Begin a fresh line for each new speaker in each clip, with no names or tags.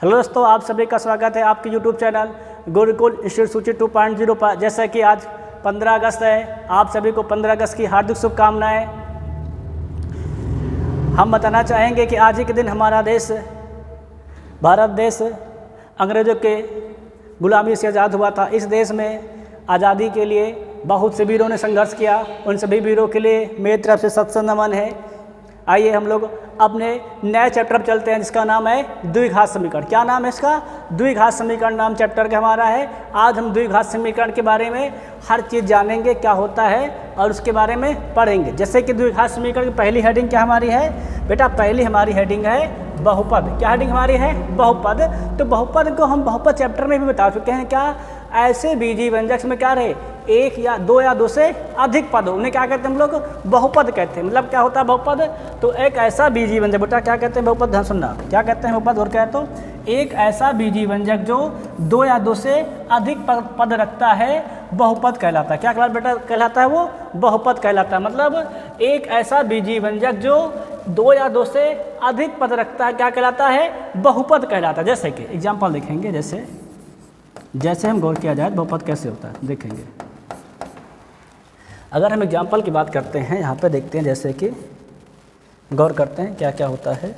Hello दोस्तों, आप सभी का स्वागत है आपके यूट्यूब चैनल गुरुकुल इंस्टीट्यूट सूची 2.0 पर। जैसा कि आज 15 अगस्त है, आप सभी को 15 अगस्त की हार्दिक शुभकामनाएं। हम बताना चाहेंगे कि आज ही के दिन हमारा देश भारत देश अंग्रेज़ों के गुलामी से आज़ाद हुआ था। इस देश में आज़ादी के लिए बहुत से वीरों ने संघर्ष किया। उन सभी वीरों के लिए मेरी तरफ से सत नमन है। आइए हम लोग अपने नए चैप्टर पर चलते हैं, जिसका नाम है द्विघात समीकरण। क्या नाम है इसका? द्विघात समीकरण नाम चैप्टर का हमारा है। आज हम द्विघात समीकरण के बारे में हर चीज़ जानेंगे, क्या होता है और उसके बारे में पढ़ेंगे। जैसे कि द्विघात समीकरण की पहली हेडिंग क्या हमारी है बेटा? पहली हमारी हेडिंग है बहुपद। क्या हेडिंग हमारी है? बहुपद। तो बहुपद को हम बहुपद चैप्टर में भी बता चुके हैं। क्या ऐसे बीजीय व्यंजक में क्या रहे, एक या दो से अधिक पद हो, उन्हें क्या कहते हैं हम लोग? बहुपद कहते हैं। मतलब क्या होता है बहुपद? तो एक ऐसा बीजीय व्यंजक, बेटा क्या कहते हैं बहुपद? ध्यान सुनना, क्या कहते हैं बहुपद? और क्या है तो एक ऐसा बीजीय व्यंजक जो दो या दो से अधिक पद रखता है, बहुपद कहलाता है। क्या कहलाता बेटा? कहलाता है वो बहुपद कहलाता है। मतलब एक ऐसा बीजीय व्यंजक जो दो या दो से अधिक पद रखता है, क्या कहलाता है? बहुपद कहलाता है। जैसे कि एग्जाम्पल देखेंगे, जैसे हम गौर किया जाए बहुपद कैसे होता है देखेंगे। अगर हम एग्जाम्पल की बात करते हैं, यहाँ पे देखते हैं, जैसे कि गौर करते हैं क्या क्या होता है।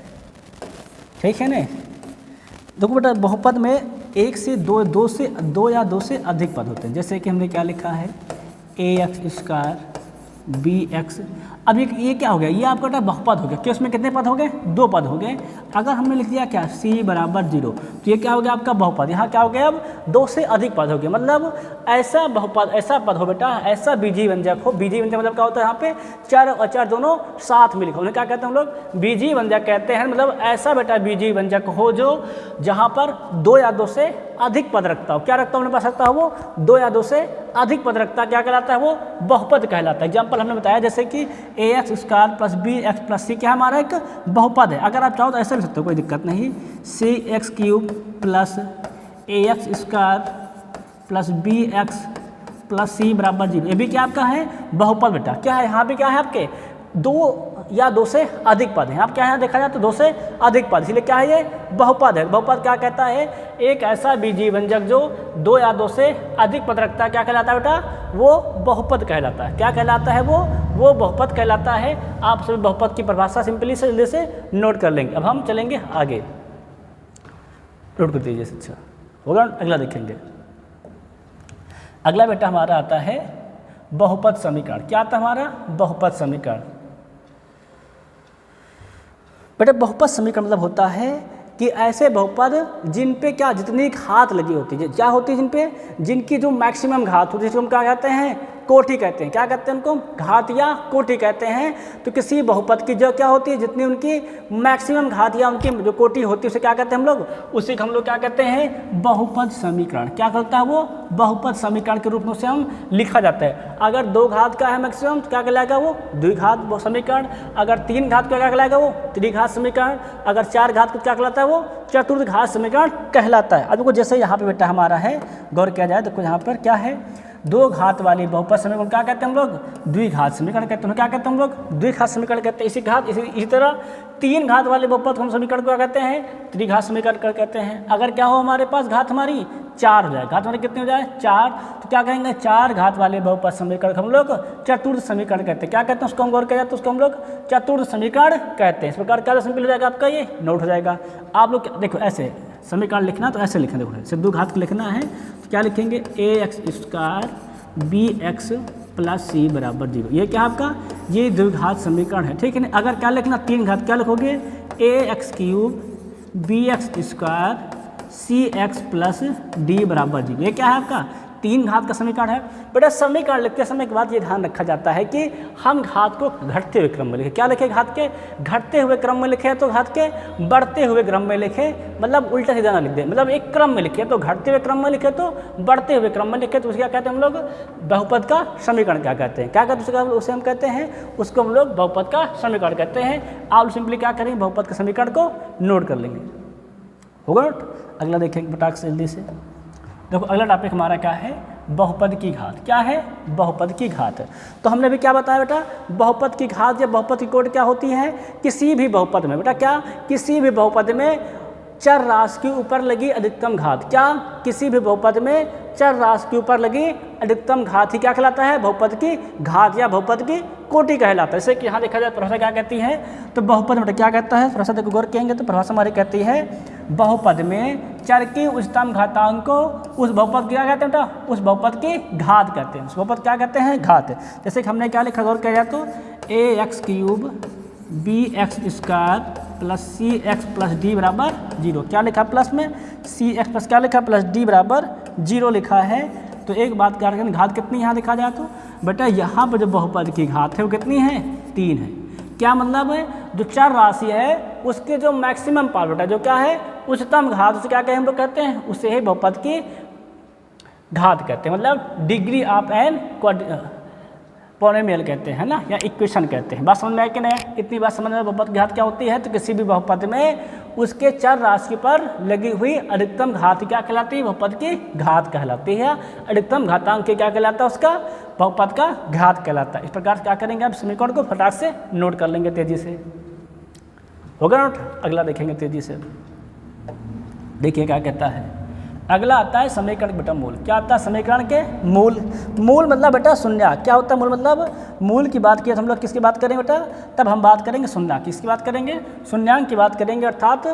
ठीक है ना? देखो बेटा, बहुपद में एक से दो या दो से अधिक पद होते हैं। जैसे कि हमने क्या लिखा है, ax² bx। अब ये क्या हो गया? ये आपका बेटा बहुपद हो गया। कि उसमें कितने पद हो गए? दो पद हो गए। अगर हमने लिख दिया क्या c = 0, तो ये क्या हो गया आपका बहुपद। यहाँ क्या हो गया? अब दो से अधिक पद हो गए। मतलब ऐसा बहुपद, ऐसा पद हो बेटा, ऐसा बीजीय व्यंजक हो। बीजीय व्यंजक मतलब क्या होता है? यहाँ पे चर और अचर दोनों साथ में लिखो। उन्हें क्या कहते हैं हम लोग? बीजीय व्यंजक कहते हैं। मतलब ऐसा बेटा बीजीय व्यंजक हो जो जहाँ पर दो या दो से अधिक पद रखता हो। क्या रखता हो? अपने पास रखता हो वो दो या दो से अधिक पद रखता है। क्या कहलाता है? वो बहुपद कहलाता है। एग्जाम्पल हमने बताया, जैसे कि ax² + bx + c क्या हमारा एक बहुपद है। अगर आप चाहो तो ऐसे लिख सकते हो, कोई दिक्कत नहीं। cx³ + ax² + bx + c = 0। ये भी क्या आपका है? बहुपद बेटा। क्या है यहाँ पे? क्या है आपके? दो या दो से अधिक पद हैं। आप क्या यहाँ देखा जाए तो दो से अधिक पद, इसलिए क्या है ये? बहुपद है। बहुपद क्या कहता है? एक ऐसा बीजीय व्यंजक जो दो या दो से अधिक पद रखता है, क्या कहलाता है बेटा? वो बहुपद कहलाता है। क्या कहलाता है? वो बहुपद कहलाता है। आप सभी बहुपद की परिभाषा सिंपली से जल्दी से नोट कर लेंगे। अब हम चलेंगे आगे, नोट कर दीजिए। अच्छा होगा, अगला देखेंगे। अगला बेटा हमारा आता है बहुपद समीकरण। क्या आता है हमारा? बहुपद समीकरण। बेटा बहुपद समीकरण मतलब होता है कि ऐसे बहुपद जिन पे क्या जितनी घात लगी होती है, क्या होती है जिन पे, जिनकी जो मैक्सिमम घात होती है, जिसको हम क्या कहते हैं? कोटि कहते हैं। क्या कहते हैं उनको? घात या कोटि कहते हैं। तो किसी बहुपद की जो क्या होती है, जितनी उनकी मैक्सिमम घात या उनकी जो कोटि होती है, उसे क्या कहते हैं हम लोग? उसी को हम लोग क्या कहते हैं? बहुपद समीकरण। क्या करता है वो? बहुपद समीकरण के रूप में उसे हम लिखा जाता है। अगर दो घात का है मैक्सिमम तो क्या कहलाएगा वो? द्विघात समीकरण। अगर तीन घात का क्या कहलाएगा वो? त्रिघात समीकरण। अगर चार घात का क्या कहलाता है वो? चतुर्घात समीकरण कहलाता है। अब देखो, जैसे यहाँ पे बेटा हमारा है, गौर किया जाए, देखो यहाँ पर क्या है? दो घात वाली बहुपद समीकरण क्या कहते हैं हम लोग? द्विघात समीकरण कहते हैं। क्या कहते हैं हम लोग? द्विघात समीकरण कहते हैं। इसी तरह तीन घात वाले बहुपद हम समीकरण को क्या कहते हैं? त्रिघात समीकरण कहते हैं। अगर क्या हो हमारे पास घात हमारी चार हो जाए, घात हमारी कितनी हो जाए? चार, तो क्या कहेंगे? चार घात वाले बहुपद समीकरण हम लोग चतुर्थ समीकरण कहते हैं। क्या कहते हैं उसको? हम गौर किया जाए तो उसको हम लोग चतुर्थ समीकरण कहते हैं। इस प्रकार क्या सिंपल हो जाएगा आपका, ये नोट हो जाएगा। आप लोग देखो ऐसे समीकरण लिखना तो ऐसे लिखें। देखो सिर्फ दो घात को लिखना है तो क्या लिखेंगे? ax² bx + c = 0। ये क्या आपका? ये द्विघात समीकरण है। ठीक है ना? अगर क्या लिखना? तीन घात क्या लिखोगे? ax³ bx² cx + d = 0। ये क्या है आपका? तीन घात का समीकरण है। बेटा समीकरण लिखते समय के बाद ये ध्यान रखा जाता है कि हम घात को घटते हुए क्रम में लिखें। क्या लिखे? घात के घटते हुए क्रम में लिखे तो घात के बढ़ते हुए क्रम में लिखे। मतलब उल्टा सीधा ना लिख दे। मतलब एक क्रम में लिखे तो घटते हुए क्रम में लिखे, तो बढ़ते हुए क्रम में लिखे, तो उसे क्या कहते हैं हम लोग? बहुपद का समीकरण क्या कहते हैं? क्या कहते हैं उसे? हम कहते हैं उसको हम लोग बहुपद का समीकरण कहते हैं। आप सिंपली क्या करेंगे? बहुपद के समीकरण को नोट कर लेंगे। होगा? अगला देखेंगे फटाक से जल्दी से। देखो अगला टॉपिक हमारा क्या है? बहुपद की घात। क्या है? बहुपद की घात। तो हमने भी क्या बताया बेटा? बहुपद की घात या बहुपद की कोटि क्या होती है? किसी भी बहुपद में बेटा क्या? किसी भी बहुपद में चर राशि के ऊपर लगी अधिकतम घात। क्या? किसी भी बहुपद में चर राशि के ऊपर लगी अधिकतम घात ही क्या कहलाता है? बहुपद की घात या बहुपद की कोटि कहलाता है। जैसे कि यहाँ देखा जाए परिभाषा क्या कहती है, तो बहुपद में क्या कहता है, परिभाषा देखो गौर कहेंगे तो परिभाषा हमारी कहती है बहुपद में चर की उच्चतम घातांक को उस बहुपद क्या कहते हैं बेटा? उस बहुपद की घात कहते हैं। उस बहुपद क्या कहते हैं? घात। जैसे कि हमने क्या लिखा गौर किया जाए तो ax³ bx² plus cx plus D बराबर 0। क्या लिखा प्लस में? cx प्लस क्या लिखा? प्लस डी बराबर 0 लिखा है। तो एक बात क्या करें, घात कितनी यहाँ लिखा जाए तो बेटा यहाँ पर जो बहुपद की घात है वो कितनी है? 3 है। क्या मतलब है? जो चर राशि है उसके जो मैक्सिमम पावर बेटा जो क्या है? उच्चतम घात, उसे क्या कहें हम लोग कहते हैं? उसे ही बहुपद की घात कहते हैं, मतलब डिग्री ऑफ एन पॉलिनोमियल कहते हैं ना, या इक्वेशन कहते हैं। बात समझ में आए कि नहीं? इतनी बात समझ में बहुपद की घात क्या होती है, तो किसी भी बहुपद में उसके चर राशि पर लगी हुई अधिकतम घात क्या कहलाती है? बहुपद की घात कहलाती है। अधिकतम घातांक क्या कहलाता है? उसका बहुपद का घात कहलाता है। इस प्रकार क्या करेंगे, आप समीकरण को फटाक से नोट कर लेंगे तेजी से। होगा नोट? अगला देखेंगे तेजी से। देखिए क्या कहता है, अगला आता है समीकरण बेटा मूल। क्या आता है समीकरण के मूल? मूल मतलब बेटा शून्य। क्या होता है मूल मतलब? मूल की बात की हम लोग किसकी बात करेंगे बेटा? तब हम बात करेंगे शून्य। किसकी बात करेंगे? शून्यांक की बात करेंगे, अर्थात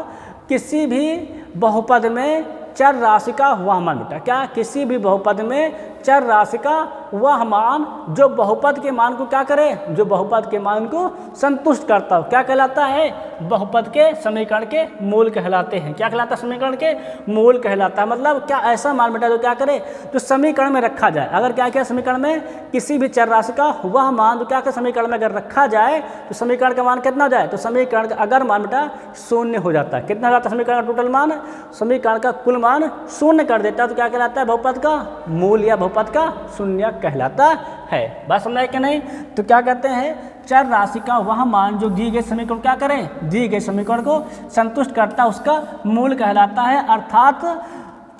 किसी भी बहुपद में चर राशि का वह मान बेटा। क्या? किसी भी बहुपद में चर राशि का वह मान जो बहुपद के मान को क्या करे? जो बहुपद के मान को संतुष्ट करता हो, क्या कहलाता है? बहुपद के समीकरण के मूल कहलाते हैं। क्या कहलाता है? समीकरण के मूल कहलाता है। मतलब क्या? ऐसा मान बेटा जो क्या करे? जो समीकरण में रखा जाए। अगर क्या क्या समीकरण में किसी भी चर राशि का वह मान जो क्या क्या समीकरण में अगर रखा जाए तो समीकरण का मान कितना हो जाए? तो समीकरण का अगर मान बेटा शून्य हो जाता है, कितना हो जाता है समीकरण का टोटल मान? समीकरण का कुल मान शून्य कर देता है, तो क्या कहलाता है? बहुपद का मूल या बहुपद का शून्य कहलाता है। बात समझ आए कि नहीं? तो क्या कहते हैं, चर राशि का वह मान जो दी गए समीकरण क्या करें? दी गए समीकरण को संतुष्ट करता है, उसका मूल कहलाता है। अर्थात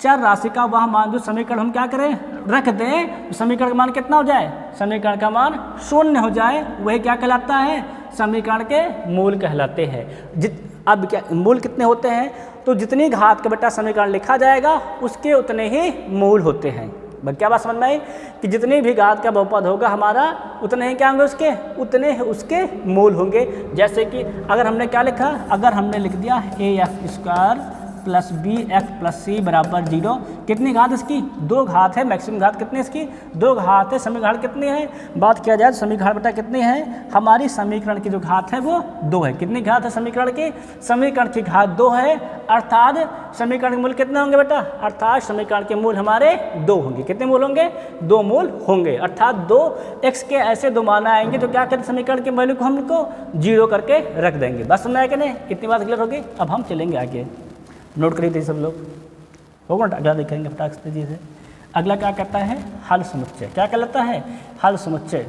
चर राशि का वह मान जो समीकरण हम क्या करें? रख दें, तो समीकरण का मान कितना हो जाए? समीकरण का मान शून्य हो जाए, वही क्या कहलाता है? समीकरण के मूल कहलाते हैं। अब क्या मूल कितने होते हैं? तो जितनी घात का बेटा समीकरण लिखा जाएगा उसके उतने ही मूल होते हैं। क्या बात समझ में आई? कि जितनी भी घात का बहुपद होगा हमारा उतने ही क्या होंगे? उसके उतने ही उसके मूल होंगे। जैसे कि अगर हमने क्या लिखा? अगर हमने लिख दिया ax² plus bx plus c बराबर 0, कितनी घात इसकी? 2 घात है। मैक्सिमम घात कितनी इसकी? 2 घात है। समीकरण कितनी है? बात किया जाए तो समीकरण बेटा कितनी है? हमारी समीकरण की जो घात है वो 2 है। कितनी घात है समीकरण की? समीकरण की घात 2 है। अर्थात समीकरण के मूल कितने होंगे बेटा? अर्थात समीकरण के मूल हमारे 2 होंगे। कितने मूल होंगे? 2 मूल होंगे। अर्थात 2x के ऐसे 2 मान आएंगे तो क्या करें? समीकरण के वैल्यू को हम को 0 करके रख देंगे। बस समझ आया कि नहीं? इतनी बात क्लियर होगी। अब हम चलेंगे आगे, नोट करिए थे सब लोग। होगा ना? अगला देखेंगे फटाक से तेजी से। अगला क्या कहता है? हल समुच्चय। क्या कहलाता है? हल समुच्चय।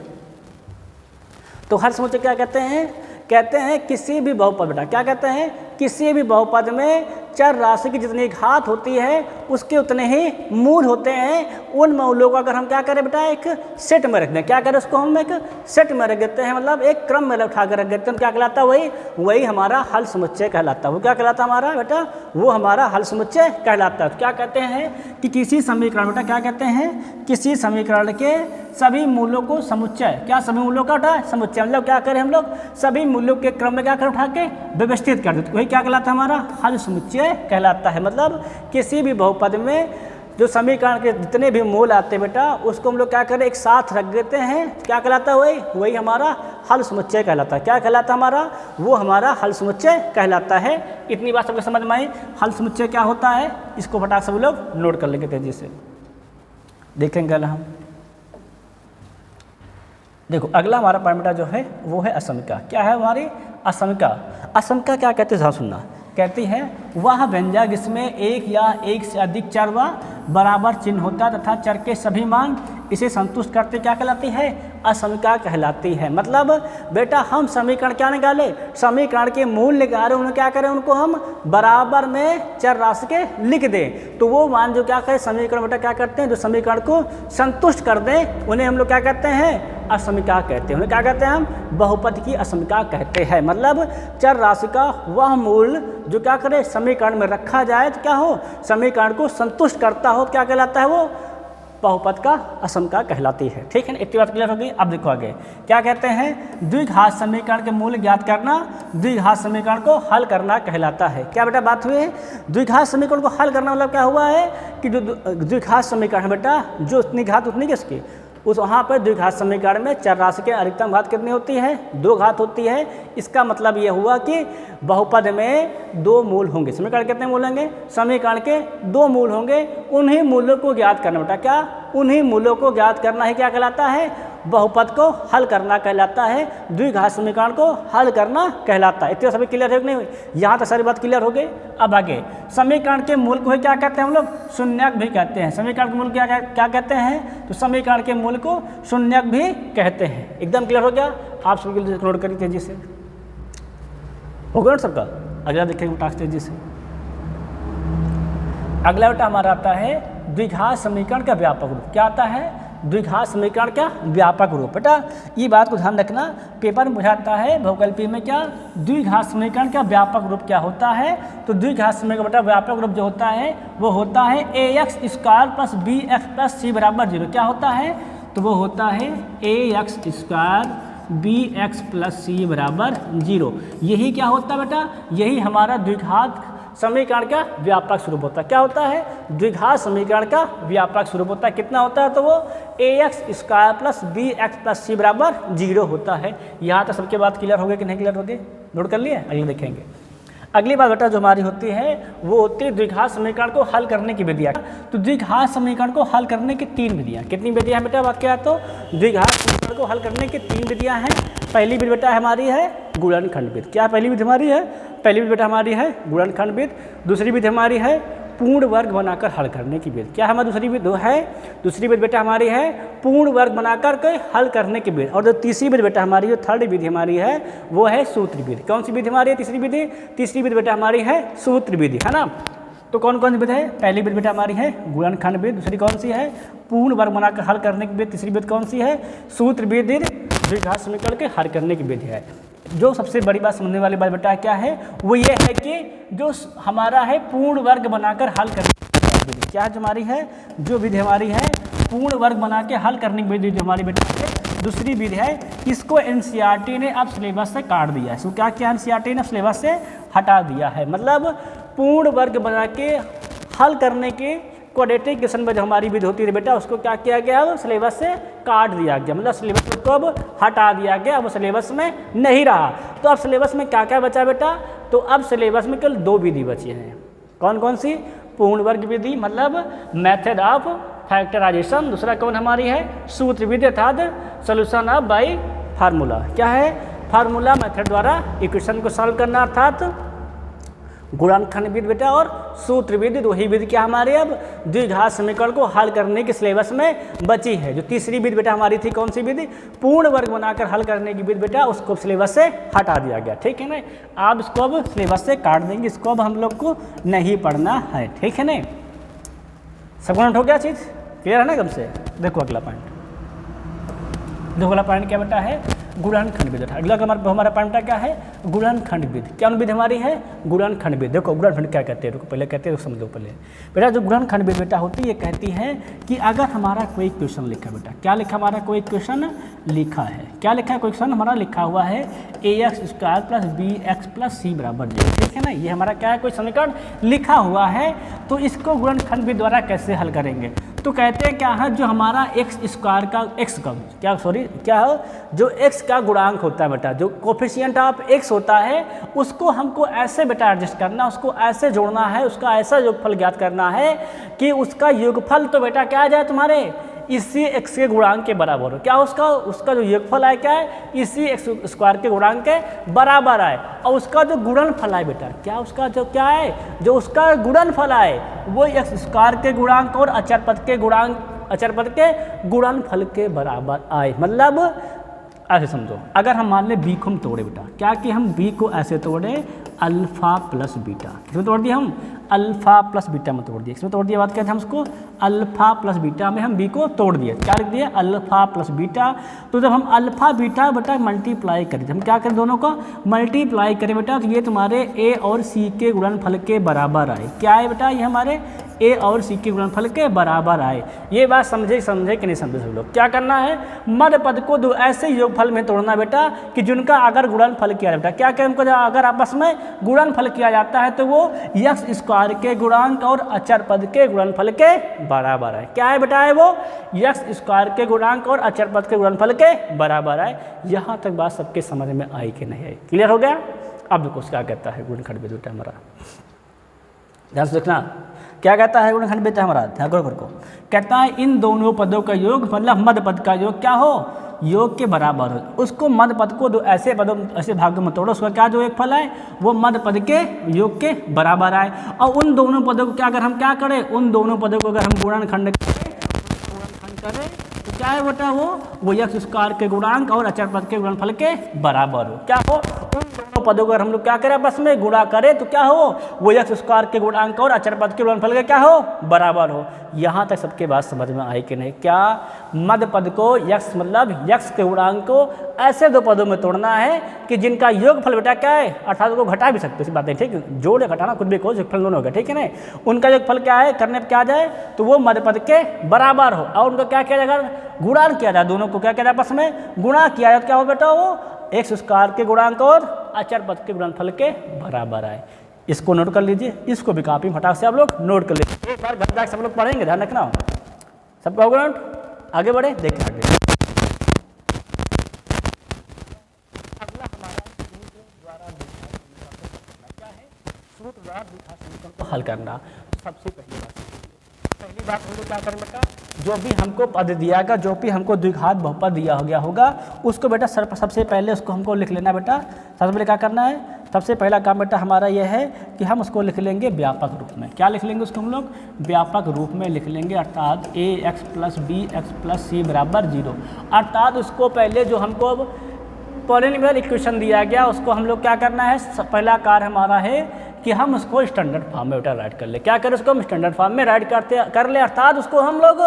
तो हल समुच्चय क्या कहते हैं? कहते हैं किसी भी बहुपद बेटा क्या कहते हैं? किसी भी बहुपद में चर राशि की जितनी घात होती है उसके उतने ही मूल होते हैं। उन मूलों को अगर हम क्या करें बेटा? एक सेट में रख दें। क्या करें? उसको हम एक सेट में रख देते हैं, मतलब एक क्रम में उठा कर रख देते हैं। क्या कहलाता है? वही हमारा हल समुच्चय कहलाता है। वो क्या कहलाता है हमारा बेटा? वो हमारा हल समुच्चय कहलाता है। तो क्या कहते हैं कि किसी समीकरण बेटा क्या कहते हैं? किसी समीकरण के सभी मूलों को समुच्चय। क्या? सभी मूलों का उठा समुच्चय, मतलब क्या करें हम लोग? सभी मूल्यों के क्रम में क्या करें? उठा के व्यवस्थित कर देते। वही क्या कहलाता है? हमारा हल समुच्चय कहलाता है। मतलब किसी भी बहुपद में जो समीकरण के जितने भी मूल आते हैं बेटा उसको हम लोग क्या करें? एक साथ रख देते हैं। क्या कहलाता है? वही हमारा हल समुच्चय कहलाता है। क्या कहलाता है हमारा? वो हमारा हल समुच्चय कहलाता है। इतनी बात सबको समझ में आई? हल समुच्चय क्या होता है इसको फटाक सब लोग नोट कर लेंगे तेजी से। देखेंगे हम। देखो अगला हमारा पैरामीटर जो है वो है असमिका। क्या है हमारी? असमिका। असमिका क्या कहते हैं? सुनना। कहती है वह व्यंजक जिसमें एक या एक से अधिक चर व बराबर चिन्ह होता तथा चर के सभी मान इसे संतुष्ट करते क्या कहलाती है, असमीकरण कहलाती है। मतलब बेटा हम समीकरण क्या निकाले, समीकरण के मूल निकाले, उन्हें क्या करें, उनको हम बराबर में चर राशि के लिख दें, तो वो मान जो क्या करें समीकरण बेटा क्या करते हैं, जो समीकरण को संतुष्ट कर दें उन्हें हम लोग क्या कहते हैं, असमीकरण कहते हैं। उन्हें क्या कहते हैं हम, बहुपद की असमीकरण कहते हैं। मतलब चर राशि का वह मूल जो क्या करे समीकरण में रखा जाए तो क्या हो, समीकरण को संतुष्ट करता हो, क्या कहलाता है, वो बहुपद का असमीकरण कहलाती है। ठीक है ना, इतनी बात क्लियर होगी। अब देखो आगे क्या कहते हैं, द्विघात समीकरण के मूल ज्ञात करना द्विघात समीकरण को हल करना कहलाता है। क्या बेटा बात हुई है, द्विघात समीकरण को हल करना मतलब क्या हुआ है कि जो द्विघात समीकरण है बेटा, जो उतनी घात उतनी किसकी, उस वहाँ पर द्विघात समीकरण में चर राशि के अधिकतम घात कितनी होती है, 2 घात होती है। इसका मतलब ये हुआ कि बहुपद में 2 मूल होंगे। समीकरण कितने मूल होंगे, समीकरण के 2 मूल होंगे। उन्हीं मूलों को ज्ञात करना बेटा, क्या उन्हीं मूलों को ज्ञात करना ही क्या कहलाता है, बहुपद को हल करना कहलाता है, द्विघात समीकरण को हल करना कहलाता है। इतने सभी क्लियर है कि नहीं, यहाँ तक सारी बात क्लियर हो गई। अब आगे समीकरण के मूल को ही क्या कहते हैं हम लोग, शून्यक भी कहते हैं। समीकरण के मूल क्या कहते हैं, तो समीकरण के मूल को शून्यक भी कहते हैं। एकदम क्लियर हो गया, आप सभी नोट करिए तेजी से, हो गया ना सबका। अगला देखेंगे टास्क तेजी से। अगला बेटा हमारा आता है द्विघात समीकरण का व्यापक रूप। क्या आता है, द्विघात समीकरण का व्यापक रूप। बेटा ये बात को ध्यान रखना, पेपर में बुझाता है बहुकल्पीय में क्या द्विघात समीकरण का व्यापक रूप क्या होता है। तो द्विघात समीकरण बेटा व्यापक रूप जो होता है वो होता है ax² + bx + c = 0। क्या होता है, तो वो होता है ax² bx + c = 0। यही क्या होता है बेटा, यही हमारा द्विघात समीकरण का व्यापक स्वरूप होता है। क्या होता है, द्विघात समीकरण का व्यापक स्वरूप होता है। कितना होता है, तो वो ax² + bx + c = 0 होता है। यहाँ तक सबके बात क्लियर हो गई कि नहीं क्लियर होगी, नोट कर लिए। अगले देखेंगे। अगली बात बेटा जो हमारी होती है वो होती है द्विघात समीकरण को हल करने की विधियाँ। तो द्विघात समीकरण को हल करने की 3 विधियाँ, कितनी विधियाँ हैं बेटा वाक्य, तो द्विघात समीकरण को हल करने की 3 विधियाँ हैं। पहली विधि बेटा हमारी है गुणनखंड विधि। क्या पहली विधि हमारी है, पहली विधि बेटा हमारी है गुणनखंड विधि। दूसरी विधि हमारी है पूर्ण वर्ग बनाकर हल करने की विधि। क्या हमारी दूसरी विधि है, दूसरी विधि बेटा हमारी है पूर्ण वर्ग बनाकर के हल करने की विधि। और जो तीसरी विधि बेटा हमारी, जो थर्ड विधि हमारी है वो है सूत्र विधि। कौन सी विधि हमारी है, तीसरी विधि, तीसरी विधि बेटा हमारी है सूत्र विधि, है ना। तो कौन कौन सी विधि है, पहली विधि बेटा हमारी है गुणनखंड विधि, दूसरी कौन सी है पूर्ण वर्ग बनाकर हल करने की विधि, तीसरी विधि कौन सी है सूत्र विधि, द्विघात समीकरण के हल करने की विधि है। जो सबसे बड़ी बात समझने वाली बात बेटा क्या है, वो ये है कि जो हमारा है पूर्ण वर्ग बनाकर हल करने की विधि, क्या जो हमारी है, जो विधि हमारी है पूर्ण वर्ग बना के हल करने की विधि जो हमारी बेटा है दूसरी विधि है, इसको एनसीईआरटी ने अब सिलेबस से काट दिया है। इसको क्या किया एनसीईआरटी ने सिलेबस से हटा दिया है। मतलब पूर्ण वर्ग बना के हल करने के क्वाड्रेटिक इक्वेशन में जो हमारी विधि होती है बेटा उसको क्या किया गया, अब सिलेबस से काट दिया गया। मतलब सिलेबस को अब हटा दिया गया, अब सिलेबस में नहीं रहा। तो अब सिलेबस में क्या क्या बचा बेटा, तो अब सिलेबस में केवल 2 विधि बची हैं। कौन कौन सी, पूर्ण वर्ग विधि मतलब मेथड ऑफ फैक्टराइजेशन, दूसरा कौन हमारी है सूत्र विधि अर्थात सोल्यूशन ऑफ बाय फार्मूला। क्या है, फार्मूला मेथड द्वारा इक्वेशन को सॉल्व करना अर्थात गुणनखंड विधि बेटा और सूत्र विधि, वही विधि क्या हमारे अब द्विघात समीकरण को हल करने के सिलेबस में बची है। जो तीसरी विधि बेटा हमारी थी कौन सी विधि, पूर्ण वर्ग बनाकर हल करने की विधि बेटा, उसको सिलेबस से हटा दिया गया। ठीक है ना, आप इसको अब सिलेबस से काट देंगे, इसको अब हम लोग को नहीं पढ़ना है। ठीक है ना, सबको नोट हो गया, चीज़ क्लियर है ना एकदम से। देखो अगला पॉइंट, देखो अगला पॉइंट क्या बेटा है गुणनखंड विधि। अगला हमारा पॉइंट क्या है गुणनखंड विधि। क्या विधि हमारी है गुणनखंड विधि। देखो गुणनखंड क्या कहते हैं, पहले कहते हैं समझ लो पहले बेटा। जो गुणनखंड विधि बेटा होती है ये कहती है कि अगर हमारा कोई क्वेश्चन लिखा बेटा, क्या लिखा हमारा कोई क्वेश्चन लिखा है, क्या लिखा है क्वेश्चन हमारा लिखा हुआ है ax² + bx + c = 0। ठीक है ना, ये हमारा क्या है कोई समीकरण लिखा हुआ है। तो इसको गुणनखंड विधि द्वारा कैसे हल करेंगे, तो कहते हैं क्या है जो हमारा x² का क्या है जो x का गुणांक होता है बेटा, जो कोफिशिएंट ऑफ x होता है उसको हमको ऐसे बेटा एडजस्ट करना, उसको ऐसे जोड़ना है, उसका ऐसा योगफल ज्ञात करना है कि उसका योगफल तो बेटा क्या आ जाए तुम्हारे इसी x के गुणांक के बराबर हो। क्या उसका जो योगफल है क्या है इसी x² के गुणांक के बराबर आए। और उसका जो गुणनफल है बेटा, क्या उसका जो क्या है जो उसका गुणनफल है वो x² के गुणांक और अचर पद के गुणांक अचर पद के गुणनफल के बराबर आए। मतलब ऐसे समझो, अगर हम मान लें बी को हम तोड़े बेटा, क्या कि हम बी को ऐसे तोड़े अल्फा प्लस बीटा, किसमें तोड़ दिया हम अल्फा प्लस बीटा में तोड़ दिया, इसमें तोड़ दिया, बात कहते हैं हम उसको अल्फा प्लस बीटा में हम बी को तोड़ दिए, क्या लिख दिया अल्फा प्लस बीटा। तो जब हम अल्फा बीटा बेटा मल्टीप्लाई करें, हम क्या करें दोनों को मल्टीप्लाई करें बेटा, तो ये तुम्हारे ए और सी के गुणनफल के बराबर आए। क्या है बेटा, ये हमारे ए और सी के गुणनफल के बराबर आए। ये बात समझे कि नहीं समझे सब लोग। क्या करना है, मध्य पद को दो ऐसे योगफल में तोड़ना बेटा कि जिनका अगर गुणनफल किया बेटा, क्या करें उनको अगर आपस में गुणनफल किया जाता है तो वो यक्स स्क्वायर के गुणांक और अचर पद के गुणनफल के बराबर है। क्या है बेटा, है वो यक्स स्क्वायर के गुणांक और अचर पद के गुणनफल के बराबर है। यहाँ तक बात सबके समझ में आई कि नहीं आई, क्लियर हो गया। अब देखो क्या कहता है गुणनखंड बेटा हमारा, ध्यान से देखना क्या कहता है गुणनखंड बेटा हमारा, ध्यान करो को कहता है इन दोनों पदों का योग मतलब मध्य पद का योग क्या हो, योग के बराबर हो। उसको मध्य पद को दो ऐसे पदों ऐसे भागों में तोड़ो, उसका क्या जो एक फल है वो मध्य पद के योग के बराबर आए। और उन दोनों पदों को क्या अगर हम क्या करें, उन दोनों पदों को अगर हम गुणनखंड करें तो क्या है बेटा, वो यक्स स्क्वायर के गुणांक और अचर पद के गुणनफल के बराबर हो। क्या हो, उन दोनों पदों को अगर हम लोग क्या करें आपस में गुणा करें तो क्या हो, वो यक्स स्क्वायर के गुणांक और अचर पद के गुणनफल के क्या हो, बराबर हो। यहाँ तक सबके बात समझ में आई कि नहीं। क्या मध्य पद को यक्स मतलब यक्स के गुणांक को ऐसे दो पदों में तोड़ना है कि जिनका योगफल बेटा क्या है, अर्थात उसको घटा भी सकते हैं, बात है ठीक, जोड़ या घटाना कुछ भी को योगफल दोनों होगा, ठीक है ना। उनका योगफल क्या है करने पर क्या जाए तो वो मध्य पद के बराबर हो, और उनका क्या किया जाएगा गुणान किया जाए, दोनों को क्या किया जाए आपस में गुणा किया जाए, क्या हो बेटा वो एक्स स्क्वायर के गुणांक और अचर पद के गुणनफल के बराबर आए। इसको नोट कर लीजिए, इसको भी काफी फटाक से आप लोग नोट कर लीजिए, एक बार घर जाकर सब लोग पढ़ेंगे, ध्यान रखना सबका होगा नोट। आगे बढ़े, देखिए आगे अगला हमारा सूत्र द्वारा द्विघात समीकरण को हल करना। सबसे पहली बात हम लोग क्या करें बेटा, जो भी हमको पद दिया गया, जो भी हमको द्विघात बहुपद दिया गया होगा उसको बेटा सबसे पहले उसको हमको लिख लेना बेटा। सबसे पहले क्या करना है, सबसे पहला काम बेटा हमारा यह है कि हम उसको लिख लेंगे व्यापक रूप में। क्या लिख लेंगे उसको हम लोग व्यापक रूप में लिख लेंगे, अर्थात A x plus B x plus C बराबर 0। अर्थात उसको पहले जो हमको पॉलिनोमियल इक्वेशन दिया गया उसको हम लोग क्या करना है, पहला कार्य हमारा है कि हम उसको स्टैंडर्ड फॉर्म में बेटा राइट कर ले। क्या करें, उसको हम स्टैंडर्ड फॉर्म में राइट कर ले, अर्थात उसको हम लोग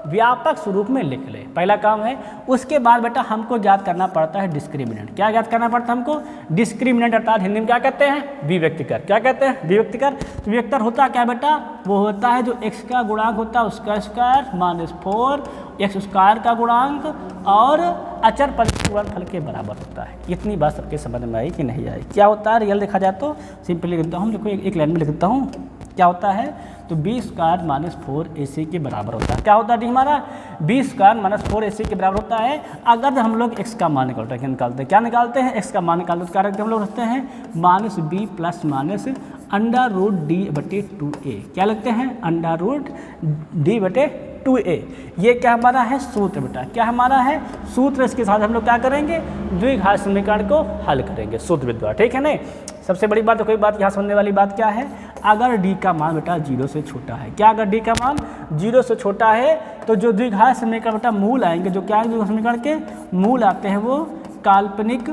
व्यापक स्वरूप में लिख ले, पहला काम है। उसके बाद बेटा हमको ज्ञात करना पड़ता है डिस्क्रिमिनेंट। क्या ज्ञात करना पड़ता है हमको, डिस्क्रिमिनेंट, अर्थात हिंदी में क्या कहते हैं विभक्तिकर। क्या कहते हैं विभक्तिकर। विभक्तिकर होता क्या बेटा, वो होता है जो x का गुणांक होता है उसका स्क्वायर -4 एक्स स्क्वायर का गुणांक और अचर पद के गुणनफल के बराबर होता है। इतनी बात सबके समझ में आई कि नहीं आई। क्या होता है रियल देखा जाए तो सिंपली लिखता हूँ, देखो एक लाइन में लिख देता हूँ। क्या होता है तो बी स्क्वायर -4 AC के बराबर होता है। क्या होता है डी हमारा, बी स्क्वायर -4 AC के बराबर होता है। अगर हम लोग x का मान निकालते हैं, क्या निकालते हैं x का मान निकालते हैं, क्या रखते हैं हम लोग रखते हैं -b प्लस √d/2a। क्या लगते हैं √d/2a। ये क्या हमारा है सूत्र बेटा, क्या हमारा है सूत्र। इसके साथ हम लोग क्या करेंगे द्विघात समीकरण को हल करेंगे सूत्र द्वारा, ठीक है ना। सबसे बड़ी बात तो कोई बात यहाँ समझने वाली बात क्या है, अगर d का मान बेटा 0 से छोटा है, क्या अगर d का मान 0 से छोटा है तो जो द्विघात समीकरण बेटा मूल आएंगे, जो क्या है द्विघात समीकरण के मूल आते हैं वो काल्पनिक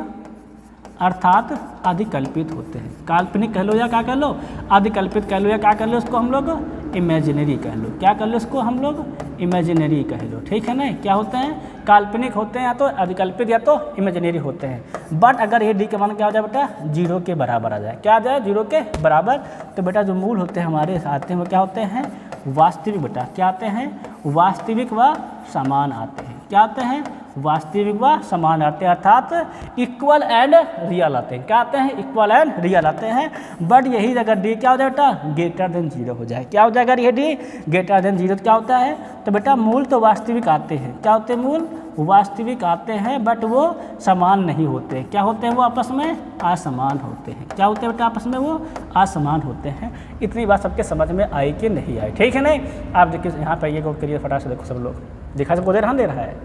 अर्थात अधिकल्पित होते हैं। काल्पनिक कह लो या क्या कह लो, अधिकल्पित कह लो या क्या कह लो, उसको हम लोग इमेजिनरी कह लो। क्या कर लो इसको हम लोग इमेजिनरी कह लो, ठीक है ना। क्या होते हैं काल्पनिक होते हैं या तो अधिकल्पित या तो इमेजिनरी होते हैं। बट अगर ये डी का मान क्या हो जाए बेटा 0 के बराबर आ जाए, क्या आ जाए 0 के बराबर, तो बेटा जो मूल होते हैं हमारे आते हैं वो क्या होते हैं वास्तविक बेटा। क्या आते हैं वास्तविक व समान आते हैं। क्या आते हैं वास्तविक व समान आते हैं, अर्थात इक्वल एंड रियल आते हैं। क्या आते हैं इक्वल एंड रियल आते हैं। बट यही अगर डी क्या हो जाए बेटा ग्रेटर देन 0 हो जाए, क्या हो जाएगा ये डी ग्रेटर देन 0 क्या होता है, तो बेटा मूल तो वास्तविक आते हैं। क्या होते हैं मूल वास्तविक आते हैं, बट वो समान नहीं होते। क्या होते हैं वो आपस में असमान होते हैं। क्या होते हैं बेटा आपस में वो असमान होते हैं। इतनी बात सबके समझ में आई कि नहीं आई, ठीक है नहीं। आप देखिए यहाँ पर ये करिए फटाक से, देखो सब लोग दिखा सबको दे रहा है,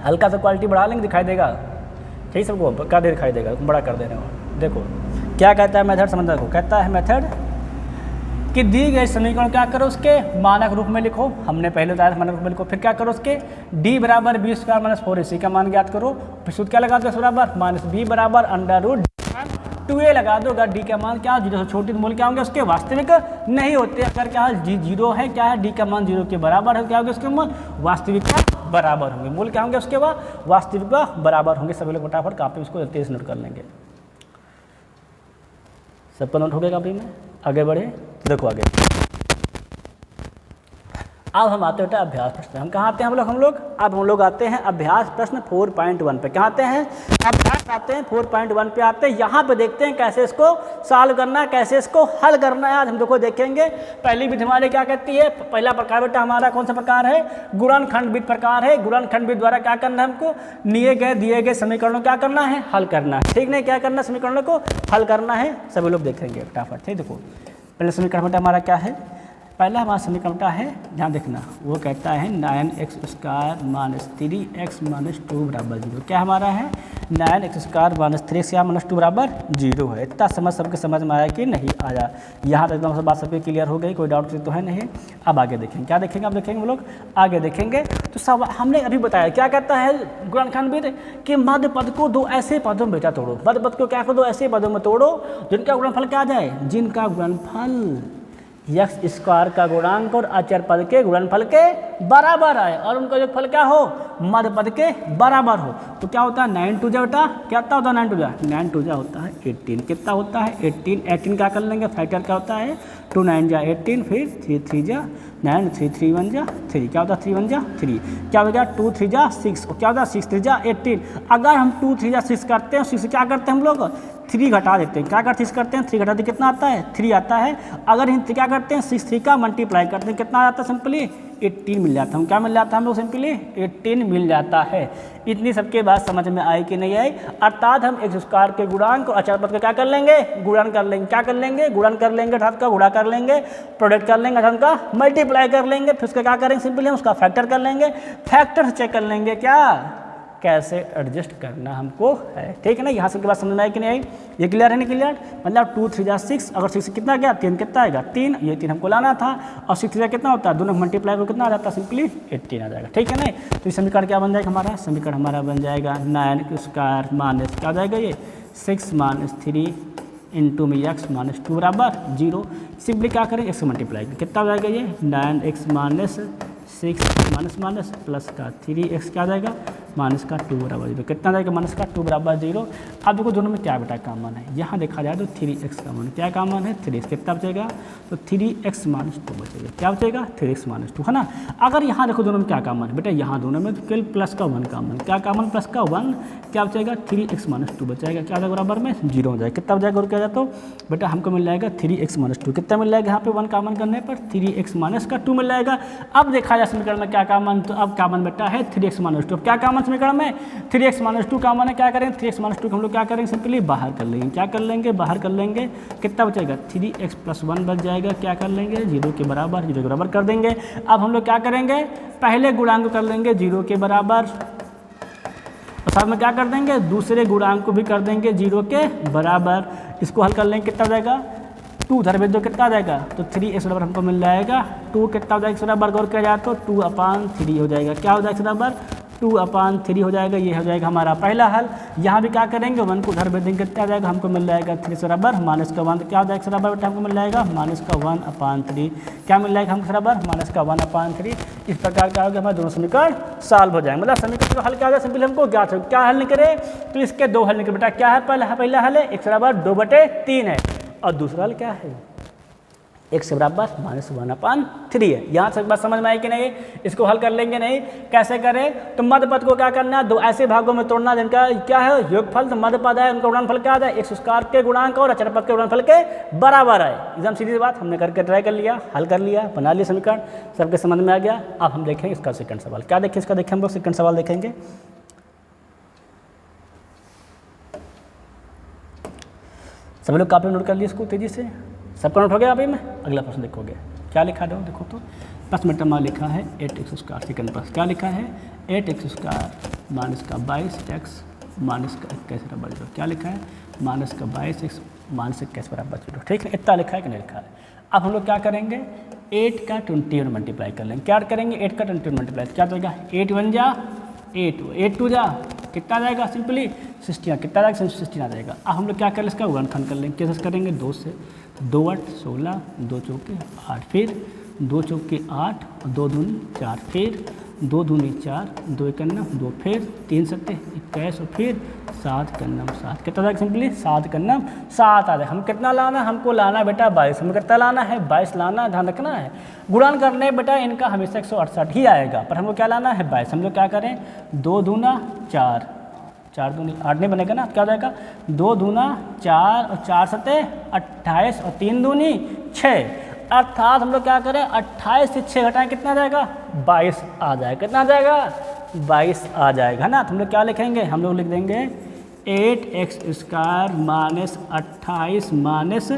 हल्का सा क्वालिटी बढ़ा लेंगे दिखाई देगा, ठीक सबको क्या दे दिखाई देगा, बड़ा कर दे रहे हो। देखो क्या कहता है मेथड समझ रखो, कहता है मेथड कि दी गए समीकरण क्या करो उसके मानक रूप में लिखो, हमने पहले बताया था मानक रूप में लिखो, फिर क्या करो उसके d बराबर बी स्क्वायर माइनस 4ac का मान ज्ञात करो, फिर सूत्र क्या लगा दो बराबर माइनस बी बराबर अंडर रूट 2a लगा दो। अगर d का मान क्या जीरो से छोटी मूल क्या होंगे उसके वास्तविक नहीं होते, अगर क्या है जी जीरो है क्या है d का मान जीरो के बराबर है क्या होंगे उसके मूल वास्तविक का बराबर होंगे, मूल क्या होंगे उसके वास्तविक का बराबर होंगे। सभी लोग फटाफट कापी उसको तेज नोट कर लेंगे, सबका नोट हो गया कापी में, आगे बढ़े देखो आगे। अब हम आते हैं अभ्यास प्रश्न, हम कहाँ आते हैं हम लोग अब हम लोग आते हैं अभ्यास प्रश्न 4.1 पे। कहाँ आते हैं अभ्यास आते हैं 4.1 पे आते हैं। यहाँ पे देखते हैं कैसे इसको सॉल्व करना है, कैसे इसको हल करना है। आज हम देखो देखेंगे पहली विधि हमारे क्या कहती है, पहला प्रकार बेटा हमारा कौन सा प्रकार है, गुणनखंड विधि प्रकार है। गुणनखंड विधि द्वारा क्या करना है हमको दिए गए समीकरणों क्या करना है हल करना है, ठीक नहीं क्या करना समीकरणों को हल करना है, सभी लोग देखेंगे फटाफट। ठीक देखो पहले समीकरण बेटा हमारा क्या है, पहला हमारा समीकरण क्या है ध्यान देखना, वो कहता है 9x square minus 3x minus 2 बराबर 0। क्या हमारा है 9x square minus 3x minus 2 बराबर 0 है। इतना समझ सबके समझ में आया कि नहीं आया, यहाँ तक एकदम बात सबके क्लियर हो गई, कोई डाउट तो है नहीं। अब आगे देखेंगे क्या देखेंगे, अब देखेंगे हम लोग आगे देखेंगे तो सब हमने अभी बताया क्या कहता है गुणनखंड विधि कि मध्य पद को दो ऐसे पदों में बेटा तोड़ो, मध्य पद को क्या करो दो ऐसे पदों में तोड़ो जिनका गुणनफल क्या आ जाए, जिनका गुणनफल यक्स स्क्वायर का गुणांक और अचर पद के गुणनफल के बराबर आए और उनका जो फल क्या हो मध्य पद के बराबर हो। तो क्या होता है 9 2 जा बेटा क्या होता है 9 2 जा होता है 18। कितना होता है 18 क्या कर लेंगे फैक्टर क्या होता है 2 9 जा 18, फिर 3 3 जा 9, 3 3 1 जा 3, क्या होता है 3 1 जा 3, क्या हो गया 2 3 जा 6, क्या होता है 6 3 जा 18। अगर हम 2 3 जा 6 करते हैं 6 क्या करते हैं हम लोग 3 घटा देते हैं, क्या करते 6 करते हैं 3 घटा देते कितना आता है 3 आता है। अगर हम क्या करते हैं 6 3 का मल्टीप्लाई करते हैं कितना आता है सिंपली 18 मिल जाता है। क्या मिल जाता है हम लोग सिंपली 18 मिल जाता है। इतनी सबके बात समझ में आई कि नहीं आई, अर्थात हम एक्स स्क्वायर के गुणांक और अचर पद का क्या कर लेंगे गुणन कर लेंगे, क्या कर लेंगे गुणन कर लेंगे, अर्थात का गुणा कर लेंगे, प्रोडक्ट कर लेंगे, अर्थात का मल्टीप्लाई कर लेंगे, फिर उसका क्या करेंगे सिंपली हम उसका फैक्टर कर लेंगे, फैक्टर से चेक कर लेंगे क्या कैसे एडजस्ट करना हमको है, ठीक है ना। यहाँ सबके बात समझ में आई कि नहीं आई, ये क्लियर है नहीं क्लियर, मतलब 2 3 जा 6, अगर 6 कितना गया 3 कितना आएगा 3, ये 3 हमको लाना था और 6 3 कितना होता है दोनों मल्टीप्लाई को कितना आ जाता है सिंपली 18 आ जाएगा, ठीक है नहीं। तो ये समीकरण क्या बन जाएगा हमारा, समीकरण हमारा बन जाएगा 9 स्क्वायर माइनस क्या आ जाएगा ये 6 माइनस 3 इंटू में एक्स माइनस 2 बराबर 0। सिंपली क्या करें एक्स मल्टीप्लाई कितना हो जाएगा ये 9x minus 6 minus minus plus का 3x क्या आ जाएगा माइनस का 2 बराबर 0, कितना जाएगा माइनस का 2 बराबर 0। अब देखो दोनों में क्या बेटा कॉमन है, यहाँ देखा जाए तो 3x कॉमन, क्या कॉमन है 3x, कितना बचेगा तो 3x माइनस 2 बचेगा, क्या बचेगा 3x माइनस 2 है ना। अगर यहाँ देखो दोनों में क्या कॉमन है बेटा, यहाँ दोनों में तो केवल प्लस का 1 कॉमन, क्या कॉमन प्लस का 1, क्या बचेगा 3x माइनस 2 बचेगा, क्या जाएगा बराबर में 0 हो जाएगा, कितना बचेगा और क्या जाए तो बेटा हमको मिल जाएगा 3x माइनस 2, कितना मिल जाएगा यहाँ पे 1 कॉमन करने पर 3x माइनस का 2 मिल जाएगा। अब देखा जाए समीकरण में क्या कॉमन, तो अब कॉमन बेटा है 3x माइनस 2, क्या कॉमन समीकरण में 3x माइनस 2 कॉमन है, क्या करेंगे 3x माइनस 2 हम लोग क्या करेंगे सिंपली बाहर कर लेंगे, क्या कर लेंगे बाहर कर लेंगे, कितना बचेगा 3x प्लस 1 बच जाएगा, क्या कर लेंगे 0 के बराबर कर देंगे। अब हम लोग क्या करेंगे पहले गुणांक कर लेंगे 0 के बराबर और साथ में क्या कर देंगे दूसरे गुणांक को भी कर देंगे 0 के बराबर, इसको हल कर लेंगे कितना हो जाएगा 2 उधर भेज दो कितना आ जाएगा तो 3x बराबर हमको मिल जाएगा 2, कितना हो जाएगा बराबर गौर किया जाए तो 2/3 हो जाएगा, क्या हो जाएगा बराबर 2/3 हो जाएगा, ये हो जाएगा हमारा पहला हल। यहाँ भी क्या करेंगे 1 को उधर भेज देंगे कितना आ जाएगा हमको मिल जाएगा 3 बराबर माइनस का 1, क्या हो जाएगा बराबर बेटा हमको मिल जाएगा माइनस का 1/3, क्या मिल जाएगा हमको बराबर माइनस का 1/3। इस प्रकार का होगा हमारे दोनों समीकरण सॉल्व हो जाएंगे, मतलब समीकरण का हल क्या होगा सिंपली हमको ज्ञात हो, क्या हल निकले तो इसके 2 हल निकले बेटा, क्या है पहला हल है x बराबर 2/3 है और दूसरा हल क्या है x बराबर माइनस 1/3 है। यहाँ से बात समझ में आई कि नहीं, इसको हल कर लेंगे नहीं, कैसे करें तो मध्य पद को क्या करना है दो ऐसे भागों में तोड़ना जिनका क्या है योगफल, तो मध्य पद है उनका गुणनफल क्या आता है एक्स स्क्वायर के गुणांक और अचर पद के गुणनफल के बराबर है। एकदम सीधी बात हमने करके ट्राई कर लिया, हल कर लिया, बना लिया समीकरण, सबके समझ में आ गया। अब हम देखेंगे इसका सेकंड सवाल, क्या देखें इसका देखें हम लोग सेकंड सवाल देखेंगे। सभी लोग कापी नोट कर लिए इसको तेजी से, सबका नोट हो गया अभी में। अगला प्रश्न देखोगे क्या लिखा है, देखो तो प्रश्न में टर्म लिखा है 8x स्क्वायर, सेकंड प्रश्न क्या लिखा है 8x स्क्वायर माइनस का 22x माइनस का 21 बराबर 0, क्या लिखा है माइनस का 22x माइनस 21 बराबर 0, ठीक है इतना लिखा है कि नहीं लिखा है। अब हम लोग क्या करेंगे, 8 का 21 मल्टीप्लाई कर लेंगे। क्या करेंगे, 8 का 21 मल्टीप्लाई, क्या जाएगा 8 1 जा 8, 8 2 जा कितना आ जाएगा, सिंपली 16, कितना आ जाएगा 16 आ जाएगा। अब हम लोग क्या कर लें, इसका गुणनखंड कर लेंगे। कैसे करेंगे, 2 से, 2 8 16, 2 चौके 8, फिर 2 चौके 8, 2 दूनी 4, फिर 2 दूनी 4, 2 एक 2, फिर 3 7 21 और फिर 7 का 7, कितना जाएगा, सिंपली 7 का 7 आ जाएगा। हम कितना लाना, हमको लाना बेटा 22, हमें कितना लाना है 22 लाना, ध्यान रखना है। गुणन करने बेटा इनका हमेशा 168 ही आएगा, पर हमको क्या लाना है 22। हम लोग क्या करें, 2 दूना 4, 4 दूनी 8 नहीं बनेगा ना, क्या हो जाएगा 2 दूना 4 और 4 सते 28 और 3 दूनी 6, अर्थात हम लोग क्या करें 28 से 6 घटाएं, कितना आ जाएगा 22 आ जाएगा। कितना आ जाएगा 22 आ जाएगा, है ना। तो हम लोग क्या लिखेंगे, हम लोग लिख देंगे 8x square minus 28 minus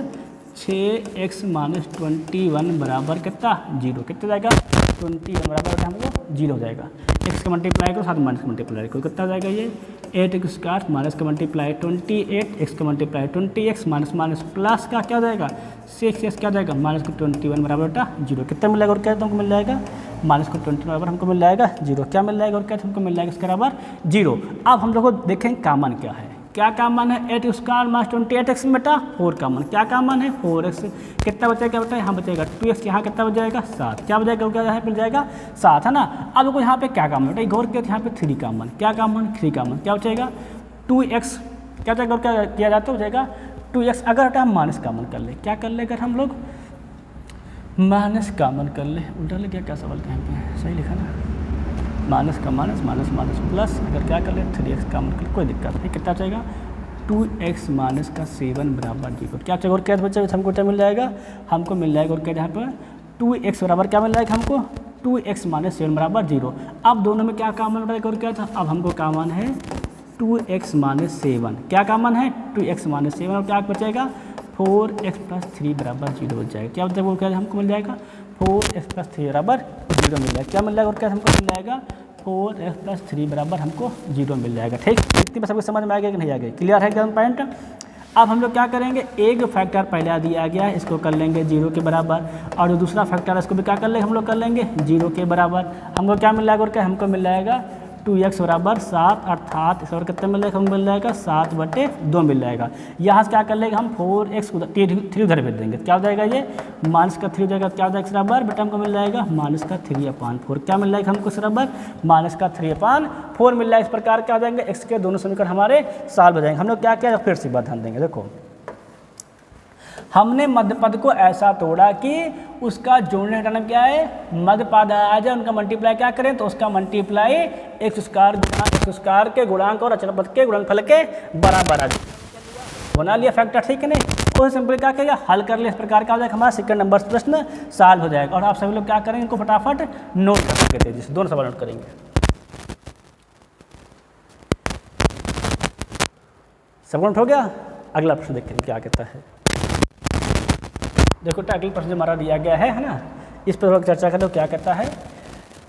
6x minus 21 बराबर कितना 0, कितना जाएगा 21 बराबर हमको 0 हो जाएगा। x का मल्टीप्लाई करो साथ माइनस का मल्टीप्लाई करो, कितना जाएगा ये 8x स्क्वायर माइनस का मल्टीप्लाई 28, x का multiply 20x minus minus plus का क्या जाएगा 6x, क्या जाएगा माइनस का 21 बराबर बेटा 0, कितना मिल जाएगा और क्या हमको मिल जाएगा माइनस का 20 बराबर हमको मिल जाएगा 0, क्या मिल जाएगा और क्या हमको मिल जाएगा इसके बराबर 0। अब हम लोग को देखें कामन क्या है, क्या कामन है 8 स्क्वायर माइनस 28x में बेटा 4 कामन, क्या कामन है 4x, कितना बचेगा बेटा यहाँ बचेगा 2x, यहाँ कितना बच जाएगा 7, क्या बचेगा क्या यहाँ मिल जाएगा 7, है ना। अब देखो यहाँ पे क्या कामन बेटा गौर किया, यहाँ पे 3 कामन, क्या कामन 3 कामन, क्या बचेगा 2x, क्या बचेगा और क्या किया जाता है बचेगा 2x। अगर बेटा हम माइनस कामन कर ले, क्या कर ले अगर हम लोग माइनस कामन कर ले, उल्टा ले क्या सवाल कहीं पे सही लिखा ना, माइनस का माइनस माइनस माइनस प्लस, अगर क्या कर ले 3x कामन कर ले, कोई दिक्कत नहीं, कितना चाहिएगा 2x माइनस का 7 बराबर 0, क्या चाहिए और क्या बच्चा हमको क्या मिल जाएगा, हमको मिल जाएगा और क्या यहाँ पर 2x बराबर क्या मिल जाएगा हमको 2x माइनस 7 बराबर 0। अब दोनों में क्या कामन रहेगा और क्या था, अब हमको कामन है 2x माइनस 7, क्या कामन है 2x माइनस 7 और क्या बचेगा 4x प्लस 3 बराबर 0 बच जाएगा। क्या बचेगा वो क्या हमको मिल जाएगा 4x प्लस 3 बराबर 0 मिल जाएगा, क्या मिल जाएगा और क्या हमको मिल जाएगा 4x प्लस 3 बराबर हमको 0 मिल जाएगा। ठीक, इतनी बस सबको समझ में आ गया कि नहीं आ गया, क्लियर है क्या पॉइंट। अब हम लोग क्या करेंगे, एक फैक्टर पहले दिया गया है इसको कर लेंगे 0 के बराबर, और जो दूसरा फैक्टर है इसको भी क्या कर लेंगे हम लोग कर लेंगे 0 के बराबर। हमको क्या मिल जाएगा और क्या हमको मिल जाएगा 2x बराबर 7, अर्थात इस और कितना मिल जाएगा हमको मिल जाएगा 7/2 मिल जाएगा। यहाँ से क्या कर लेंगे हम 4x 3 उधर भेज देंगे, क्या हो जाएगा ये माइनस का 3 हो जाएगा, क्या हो जाएगा बराबर बेटा हमको मिल जाएगा माइनस का 3/4, क्या मिल जाएगा हमको बराबर माइनस का 3/4 मिल जाएगा। इस प्रकार क्या हो जाएंगे x के दोनों समीकरण हमारे सॉल्व हो जाएंगे। हम लोग क्या किया फिर से बात ध्यान देंगे, देखो हमने मध्य पद को ऐसा तोड़ा कि उसका जोड़ने का नाम क्या है मध्य पद आ जाए, उनका मल्टीप्लाई क्या करें तो उसका मल्टीप्लाई x स्क्वायर गुणा x स्क्वायर के गुणांक और अचल पद के गुणनफल के बराबर आ जाए, बना लिया फैक्टर, ठीक है नहीं। तो सिंपल क्या करेगा हल कर लिया, इस प्रकार का हो जाएगा हमारा सेकंड नंबर प्रश्न सॉल्व हो जाएगा। और आप सभी लोग क्या करेंगे इनको फटाफट नोट कर सकते थे, जिससे दोनों सवाल नोट करेंगे। सब नोट हो गया, अगला प्रश्न देखते हैं क्या कहता है। देखो अगला प्रश्न जो हमारा दिया गया है ना, इस पर थोड़ा चर्चा करें क्या कहता है।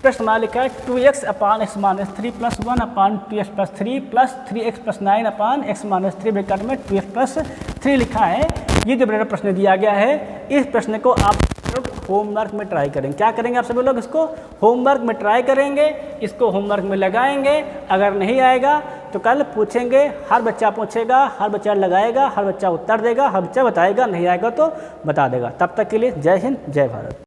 प्रश्न हमारा लिखा है 2x अपान x माइनस 3 प्लस 1 अपान 2x plus 3 plus 3x plus 9 अपान x माइनस 3 ब्रैकेट में 2x प्लस 3 लिखा है। ये जो मेरा प्रश्न दिया गया है, इस प्रश्न को आप लोग होमवर्क में ट्राई करेंगे। क्या करेंगे आप सभी लोग इसको होमवर्क में ट्राई करेंगे, इसको होमवर्क में लगाएंगे। अगर नहीं आएगा तो कल पूछेंगे, हर बच्चा पूछेगा, हर बच्चा लगाएगा, हर बच्चा उत्तर देगा, हर बच्चा बताएगा, नहीं आएगा तो बता देगा। तब तक के लिए जय हिंद जय भारत।